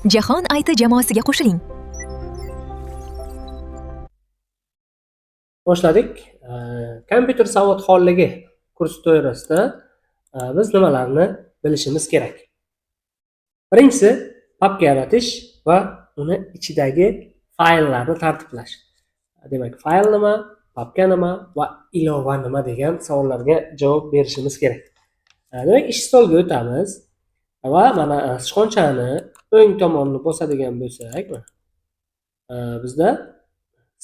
Jahon IT jamoasiga qo'shiling. Boshladik. Kompyuter savodxonligi kursi doirasida biz nimalarni bilishimiz kerak? Birinchisi papka yaratish va uni ichidagi fayllarni tartiblash. Demak, fayl nima, papka nima va ilova nima degan savollarga javob berishimiz kerak. Demak, ish stoliga o'tamiz va mana sichqonchani o'ng tomonini bosadigan bo'lsak, bizda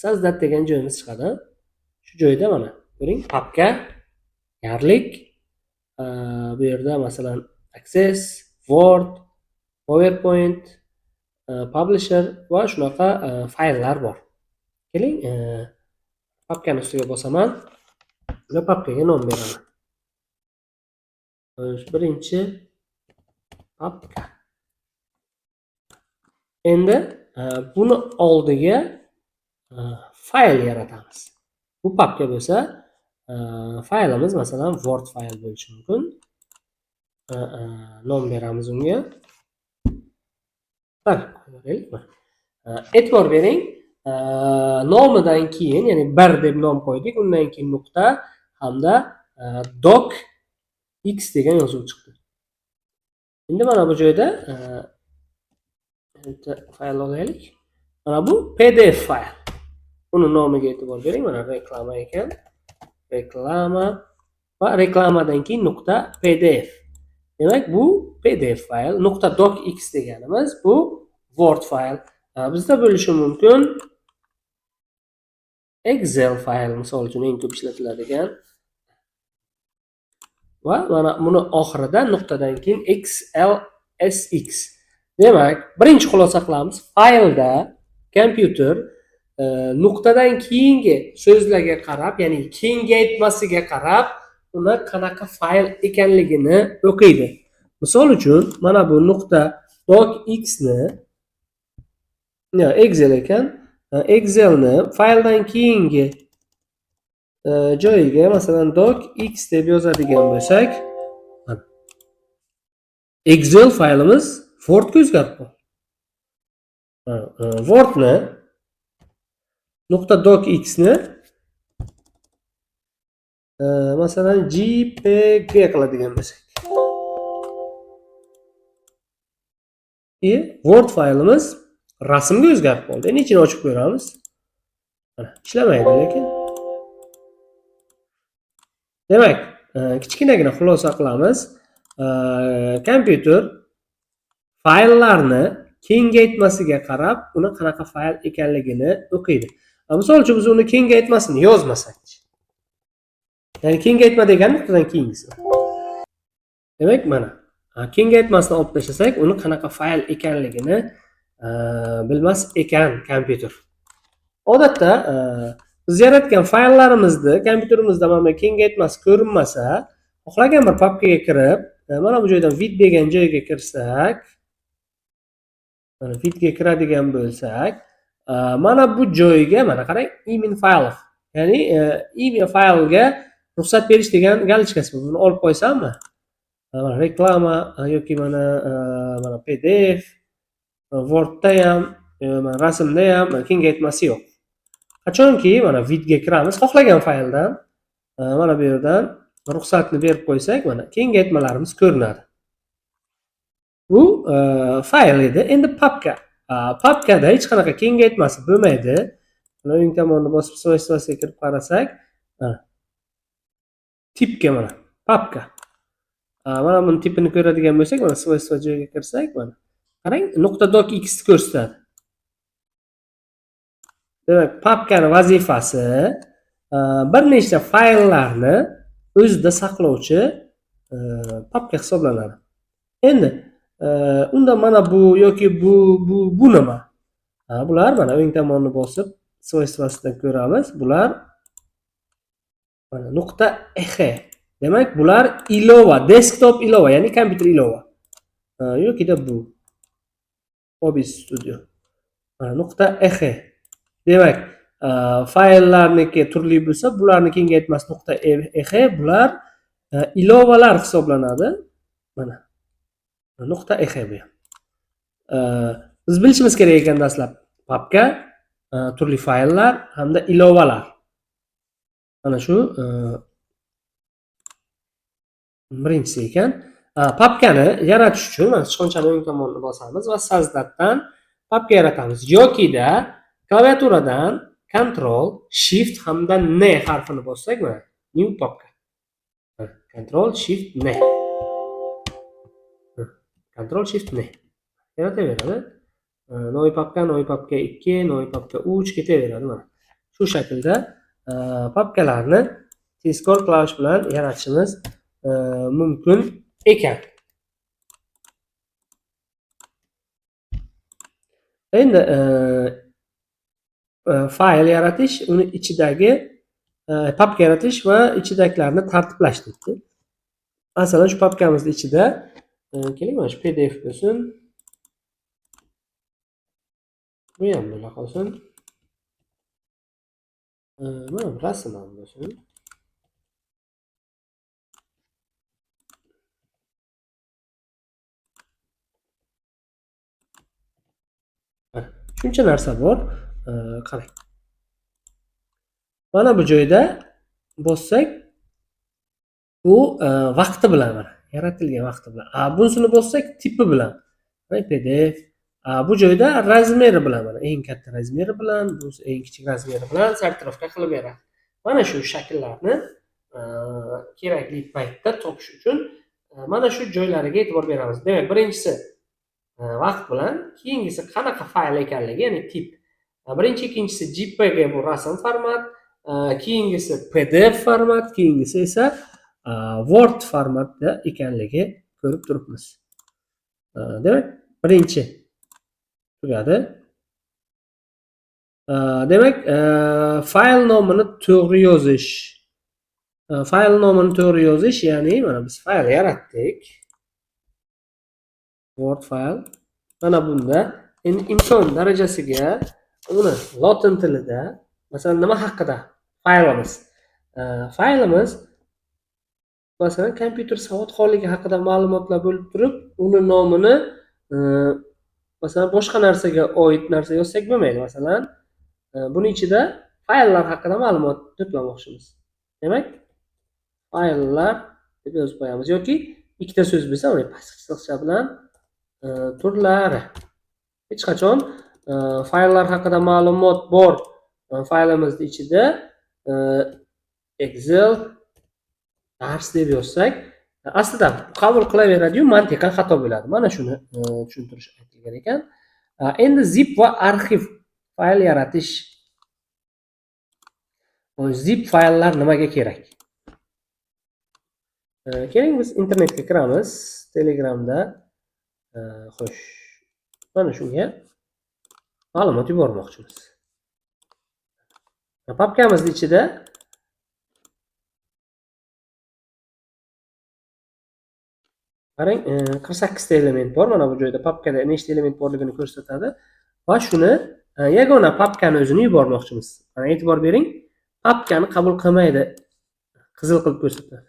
sazdat degan joyimiz chiqadi. Shu joyda mana ko'ring, papka, yarlik, bu yerda masalan Access, Word, PowerPoint, Publisher va shunaqa fayllar bor. Keling, papkani ustiga bosaman va papkaga nom beraman. Birinchi papka. Endi buni oldiga fayl yaratamiz. Bu papka bo'lsa, faylimiz masalan Word fayl bo'lishi mumkin. Nom beramiz unga. E'tibor bering, nomidan keyin, ya'ni 1 deb nom qo'ydik, undan keyin nuqta hamda docx degan yozuv chiqdi. Endi mana bu joyda fayl olaylik. Mana bu PDF fayl. Uni nomiga e'tibor bering, mana reklama ekan. Reklama va reklamadan keyin nuqta PDF. Demak, bu PDF fayl. Nuqta docx deganimiz bu Word fayl. Bizda bo'lishi mumkin Excel fayl, misol uchun eng ko'p ishlatiladigan. Va mana buni oxirida nuqtadan keyin XLSX. Demak, birinchi xulosa qilamiz. Faylda kompyuter nuqtadan keyingi so'zlarga qarab, ya'ni kengaytmasiga qarab, uni qanaqa fayl ekanligini o'qiydi. Misol uchun, mana bu nuqta docx ni Excel ekan. Excelni fayldan keyingi joyiga masalan docx deb yozadigan bo'lsak, Excel faylimiz Wordga o'zgarib qoldi. Wordni nuqta docx ni masalan JPG qiladigan bo'lsak, Word faylimiz rasmga o'zgarib qoldi. Endi ichini ochib ko'ramiz. Mana ishlamaydi lekin. Demak, kichkinagina xulosa qilamiz. Kompyuter fayllarni kengaytmasiga qarab, uni qanaqa fayl ekanligini o'qiydi. Misol uchun biz uni kengaytmasini yozmasak, ya'ni kengaytma degani nuqtadan keyingisi. Demak, mana kengaytmasini olib tashlasak, uni qanaqa fayl ekanligini bilmas ekan kompyuter. Odatda biz yaratgan fayllarimizni kompyuterimizda mana kengaytmasi ko'rinmasa, xohlagan bir papkaga kirib, mana bu joydan vid degan joyga kirsak, mana vidga kiradigan bo'lsak, mana bu joyga mana qarang, imin fayl, ya'ni imin faylga ruxsat berish degan galichkasi bor. Buni olib qo'ysammi? Mana reklama yoki mana PDF, Wordda ham, mana rasmda ham kengaytmasi yo'q. Qachonki mana vidga kiramiz, xohlagan fayldan mana bu yerdan ruxsatni berib qo'ysak, mana kengaytmalarimiz ko'rinadi. Bu fayl edi. Endi papka. Papkada hech qanaqa kengaytmasi bo'lmaydi. Mana o'ng tomonni bosib svojествosiga kirib qarasak, tipga mana papka. Mana buni tipini ko'radigan bo'lsak, mana svojstvo joyiga kirsak, mana qarang, nuqta docx ko'rsatadi. Demak, papkani vazifasi bir nechta fayllarni o'zida saqlovchi papka hisoblanadi. Endi unda mana bu yoki bu nima? Bular mana o'ng tomonni bosib svojstvosidan ko'ramiz. Bular mana nuqta ex. Demak, bular ilova, desktop ilova, ya'ni kompyuter ilova. Yokida bu OBS Studio. Mana nuqta ex. Demak, fayllarniki turli bo'lsa, bularni kengaytmasi nuqta ex, bular ilovalar hisoblanadi. Mana nuqta ex bu. Biz bilishimiz kerak ekan dastlab papka, turli fayllar hamda ilovalar. Mana shu birinchisi ekan. Papkani yaratish uchun mana sichqonchani o'ng tomonini bosamiz va sajdatdan papka yaratamiz. Yokida klaviaturadan Ctrl, Shift hamda N harfini bossak mana new papka. Ctrl, Shift, N. Ctrl, Shift, N. Yarataveradi. Noy papka 2, noy papka 3 ketaveradi mana. Shu shaklda papkalarni tezkor klavish bilan yaratishimiz mumkin ekan. Endi fayl yaratish, uni ichidagi papka yaratish va ichidagilarni tartiblash debdi. Masalan, shu papkamizning ichida keling mana shu PDF bo'lsin. Bu ham bo'la qolsin. Mana bu rasm ham bo'lsin. Shuncha narsa bor. Qarang. Mana bu joyda bossak, u vaqti bilan mana yaratilgan vaqti bilan. Bunisini bossak tipi bilan. PDF. Bu joyda razmeri bilan mana eng katta razmeri bilan, bu eng kichik razmeri bilan sortirovka qilib beradi. Mana shu shakllarni kerakli paytda topish uchun mana shu joylariga e'tibor beramiz. Demak, birinchisi vaqt bilan, keyingisi qanaqa fayl ekanligi, ya'ni tip. Birinchi, ikkinchisi JPG bu rasm format, keyingisi PDF format, keyingisi esa Word formatda ekanligi ko'rib turibmiz. Demak, birinchi tugadi. Demak, fayl nomini to'g'ri yozish. Fayl nomini to'g'ri yozish, ya'ni mana biz fayl yaratdik. Word fayl. Mana bunda endi imkon darajasiga uni lotin tilida, masalan, nima haqida faylimiz? Faylimiz masalan kompyuter savodxonligi haqida ma'lumotlar bo'lib turib, uni nomini masalan boshqa narsaga oid narsa yozsak bo'lmaydi. Masalan, buning ichida fayllar haqida ma'lumot to'plamoqchimiz. Demak, fayllar deb yozib qo'yamiz yoki ikkita so'z bo'lsa, uni pastki chiziqcha bilan turlari. Hech qachon fayllar haqida ma'lumot bor faylimizning ichida Excel dars deb yozsak, aslida qabul qilaveradi-yu, mantiqan xato bo'ladi. Mana shuni tushuntirish aytilgan ekan. Endi zip va arxiv fayl yaratish. Zip fayllar nimaga kerak? Keling biz internetga kiramiz. Telegramda xo'sh, mana shunga ma'lumot yubormoqchimiz. Papkamizning ichida qarang, 48 ta element bor. Mana bu joyda papkada nechta element borligini ko'rsatadi va shuni yagona papkani o'zini yubormoqchimiz. Mana e'tibor bering, papkani qabul qilmaydi. Qizil qilib ko'rsatadi.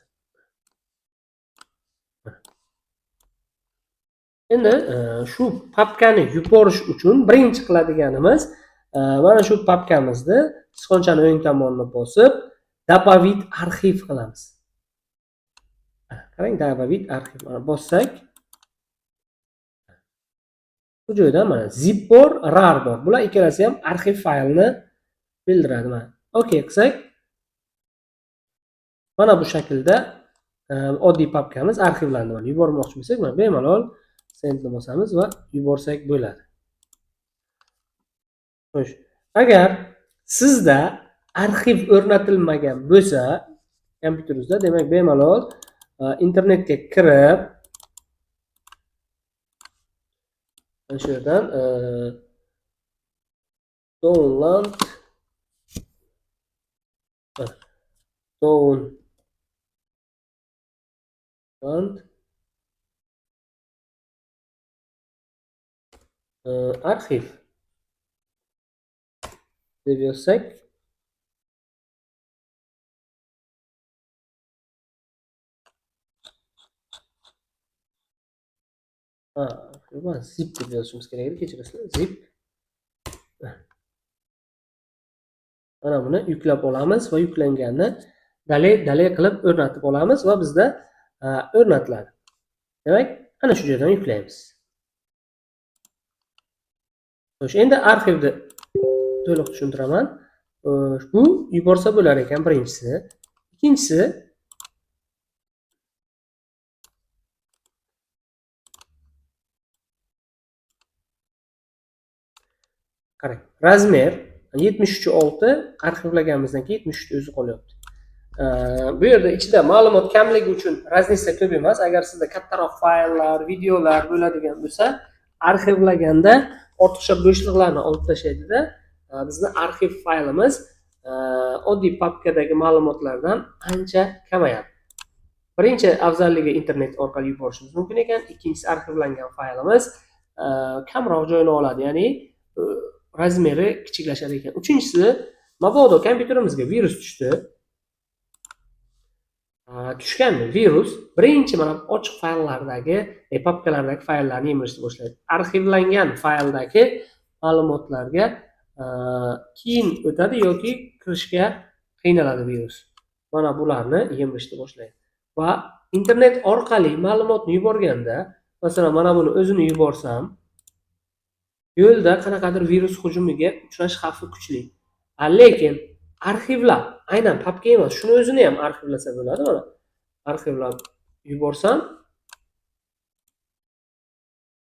Endi shu papkani yuborish uchun birinchi qiladiganimiz mana shu papkamizni sichqonchani o'ng tomonini bosib, добавить arxiv qilamiz. Qarang, добавить arxiv mana bossak, bu joyda mana zip bor, rar bor. Bular ikkalasi ham arxiv faylni bildiradi mana. Okay qilsak, mana bu shaklda oddiy papkamiz arxivlandi. Mana yubormoqchi bo'lsak, mana bemalol sendni bosamiz va yuborsak bo'ladi. Xo'sh, agar sizda arxiv o'rnatilmagan bo'lsa kompyuteringizda, demak bemalol internetga kirib, shu yerdan download arxiv deb yozsak, zip deb yozishimiz kerak edi, kechirasizlar. Zip. Mana buni yuklab olamiz va yuklanganini dalay qilib o'rnatib olamiz va bizda o'rnatiladi. Demak, ana shu joydan yuklaymiz. Xo'sh, endi arxivni to'liq tushuntiraman. Bu yuborsa bo'lar ekan birinchisi. Ikkinchisi qarang, razmer 73.6 arxivlaganimizdan keyin 73 o'zi qolyapti. Bu yerda ichida ma'lumot kamligi uchun razniца ko'p emas. Agar sizda kattaroq fayllar, videolar bo'ladigan bo'lsa, arxivlaganda ortiqcha bo'shliqlarni olib tashlaydi-da. Bizni arxiv faylimiz oddiy papkadagi ma'lumotlardan ancha kamayadi. Birinchi afzalligi internet orqali yuborishimiz mumkin ekan. Ikkinchisi arxivlangan faylimiz kamroq joyni oladi, ya'ni razmeri kichiklashar ekan. Uchinchisi, mabodo kompyuterimizga virus tushdi. Tushganmi virus birinchi mana ochiq fayllardagi, papkalardagi fayllarni yemirishni boshlaydi. Arxivlangan fayldagi ma'lumotlarga keyin o'tadi yoki kirishga qiynaladi virus. Mana bularni yemirishni boshlaydi. Va internet orqali ma'lumotni yuborganda, masalan, mana buni o'zini yuborsam, yo'lda qanaqadir virus hujumiga uchrash xavfi kuchli. Lekin arxivlab, aynan papka emas, shuni o'zini ham arxivlasa bo'ladi. Mana arxivlab yuborsam,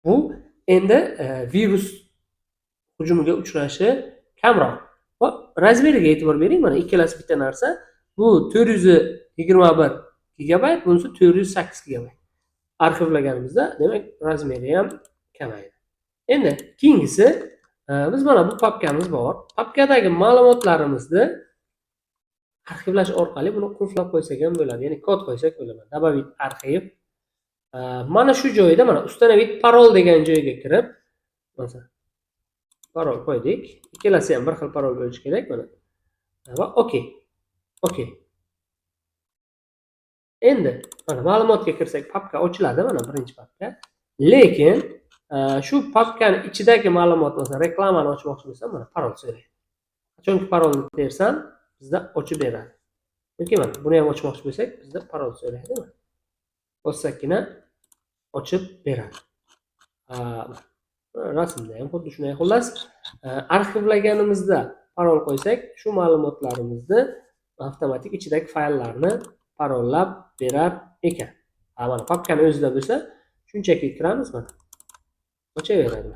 bu endi virus hujumiga uchrashi kamroq. Va razmeriga e'tibor bering, mana ikkalasi bitta narsa. Bu 421 gigabayt, bunisi 408 gigabayt. Arxivlaganimizda, demak, razmeri ham kamaydi. Endi keyingisi, biz mana bu papkamiz bor. Papkadagi ma'lumotlarimizni arxivlash orqali buni qulflab qo'ysak ham bo'ladi, ya'ni kod qo'ysak bo'ladi. Добавить arxiv. Mana shu joyda mana установить parol degan joyga kirib, masalan, parol qo'ydik. Ikkalasi ham bir xil parol bo'lishi kerak mana. Va okey. Okey. Endi mana ma'lumotga kirsak, papka ochiladi, mana birinchi papka. Lekin shu papkani ichidagi ma'lumot, masalan, reklamani ochmoqchi bo'lsam, mana parol so'raydi. Qachonki parolni tersam, bizda ochib beradi. Yoki mana buni ham ochmoqchi bo'lsak, bizda parol so'raydi. Bossakkina ochib beradi. Rasmda ham xuddi shunday. Xullas, arxivlaganimizda parol qo'ysak, shu ma'lumotlarimizni avtomatik ichidagi fayllarni parollab berar ekan. Mana papkani o'zida bo'lsa, shunchaki kiramiz, mana ochaveradi.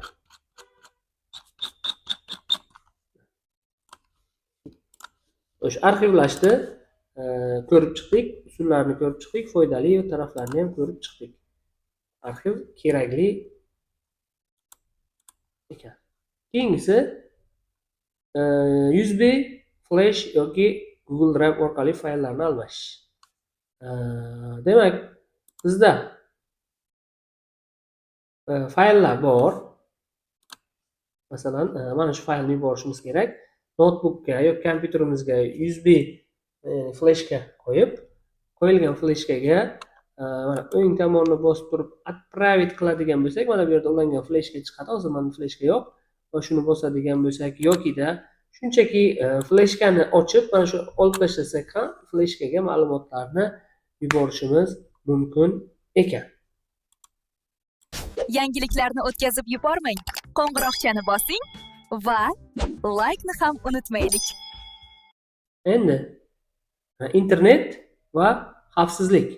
O'sha arxivlashni ko'rib chiqdik, usullarni ko'rib chiqdik, foydali taraflarini ham ko'rib chiqdik. Arxiv kerakli ekan. Keyingisi USB, flash yoki Google Drive orqali fayllarni almashish. Demak, bizda fayllar bor. Masalan, mana shu faylni yuborishimiz kerak. Notebookga yoki kompyuterimizga USB flashka qo'yilgan flashkaga mana o'ng tomonni bosib turib отправить qiladigan bo'lsak, mana bu yerda ulangan flashka chiqadi. Hozir mana flashka yo'q. Va shuni bosadigan bo'lsak yokida shunchaki flashkani ochib, mana shu olib tashlasak ham flashkaga ma'lumotlarni yuborishimiz mumkin ekan. Yangiliklarni o'tkazib yubormang. Qo'ng'iroqchani bosing va like-ni ham unutmaylik. Endi internet va xavfsizlik.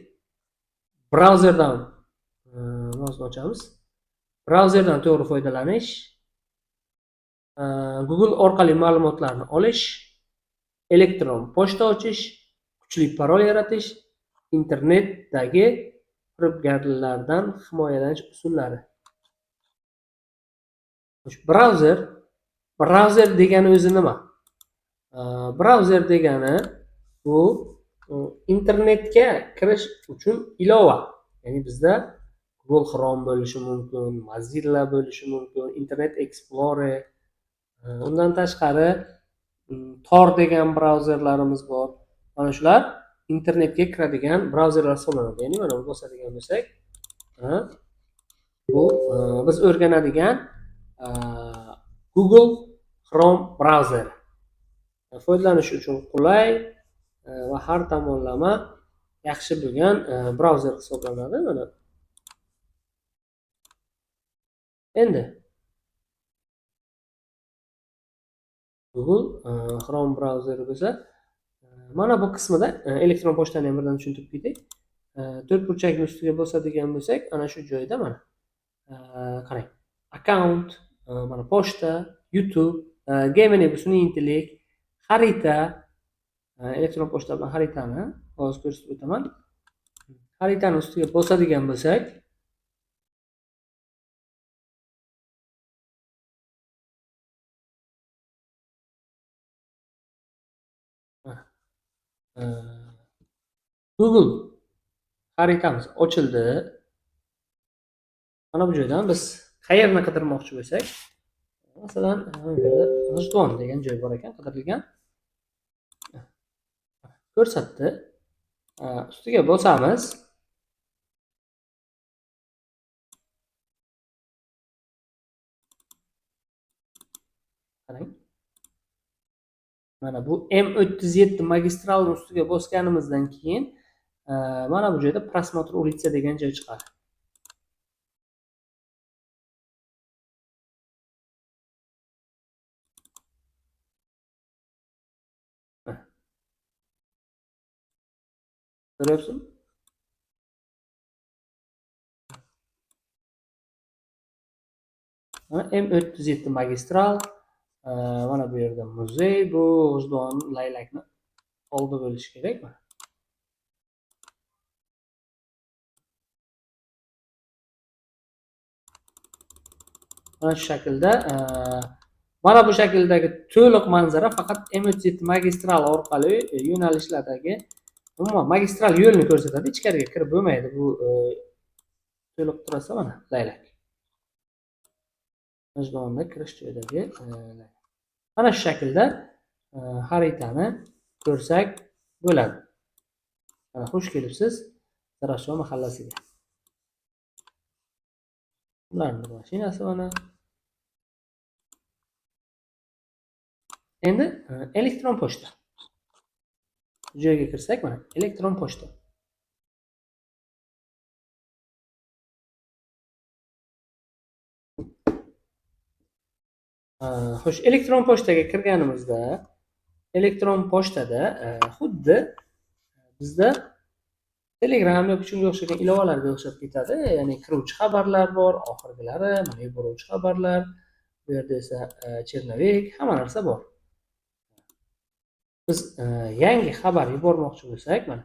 Brauzerdan yozib ochamiz. Brauzerdan to'g'ri foydalanish, Google orqali ma'lumotlarni olish, elektron pochta ochish, kuchli parol yaratish, internetdagi firibgarlardan himoyalanish usullari. Brauzer degani o'zi nima? Brauzer degani bu internetga kirish uchun ilova. Ya'ni bizda Google Chrome bo'lishi mumkin, Mozilla bo'lishi mumkin, Internet Explorer. Undan tashqari Tor degan brauzerlarimiz bor. Mana shular internetga kiradigan brauzerlar hisoblanadi. Ya'ni mana buni bosadigan bo'lsak, bu biz o'rganadigan Google Chrome brauzeri. Foydalanish uchun qulay va har tomonlama yaxshi bo'lgan brauzer hisoblanadi. Mana endi Google Chrome brauzeri bo'lsa, mana bu qismida elektron pochtani ham birdan tushuntirib ketay. To'rt burchakni ustiga bosadigan bo'lsak, ana shu joyda mana qarang. Account, mana pochta, YouTube, Gemini bu sun'iy intellekt, xarita, elektron pochta bilan xaritani hozir ko'rsatib o'taman. Xaritani ustiga bosadigan bo'lsak, Google xaritamiz ochildi. Mana bu joydan biz qayerni qidirmoqchi bo'lsak, masalan, G'ijduvon degan joy bor ekan, qidirilgan. Ko'rsatdi. Ustiga bosamiz. Qarang. Mana bu M37 magistralni ustiga bosganimizdan keyin mana bu joyda просмотр улица degan joy chiqadi. Ko'ryapsizmi? Mana M37 magistral, mana bu yerda muzey, bu G'ijduvon laylakni oldi bo'lishi kerak. Mana shu shaklda, mana bu shakldagi to'liq manzara faqat M37 magistral orqali yo'nalishlardagi umuman magistral yo'lni ko'rsatadi. Ichkariga kirib bo'lmaydi. Bu to'liq turasa mana laylak. G'ijduvonda kirish joyidagi mana shu shaklda xaritani ko'rsak bo'ladi. Mana xush kelibsiz Zarafshon mahallasiga. Ularning mashinasi mana. Endi elektron pochta. Joyga kirsak mana elektron pochta. Xo'sh, elektron pochtaga kirganimizda elektron pochtada xuddi bizda Telegram yoki shunga o'xshagan ilovalarga o'xshab ketadi. Ya'ni kiruvchi xabarlar bor, oxirgilari, mana yuboruvchi xabarlar, bu yerda esa chernovik, hamma narsa bor. Biz yangi xabar yubormoqchi bo'lsak, mana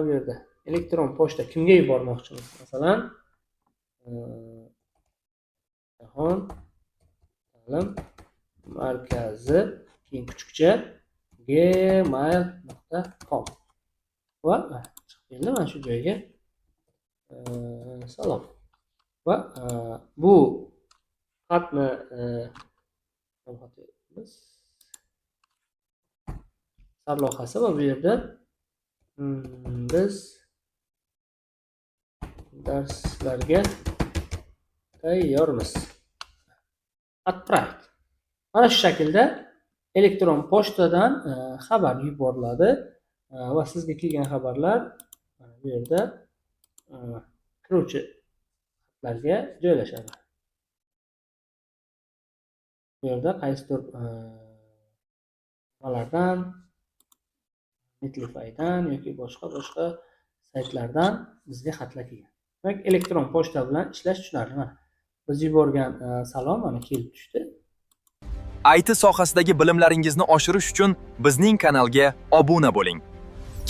bu yerda elektron pochta kimga yubormoqchimiz? Masalan, Jahon ta'lim markazi keyin kuchukcha gmail.com va chiqib keldi mana shu joyga. Salom. Va bu xatni sarlavhasi va bu yerda biz darslarga tayyormiz. Отправить. Mana shu shaklda elektron pochtadan xabar yuboriladi va sizga kelgan xabarlar bu yerda kiruvchi xatlarga joylashadi. Bu yerda qaysidir nimalardan, Netlify'dan yoki boshqa saytlardan bizga xatlar kelgan. Demak, elektron pochta bilan ishlash tushunarli. Mana biz yuborgan salom mana kelib tushdi. IT sohasidagi bilimlaringizni oshirish uchun bizning kanalga obuna bo'ling.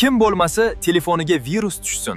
Kim bo'lmasa telefoniga virus tushsin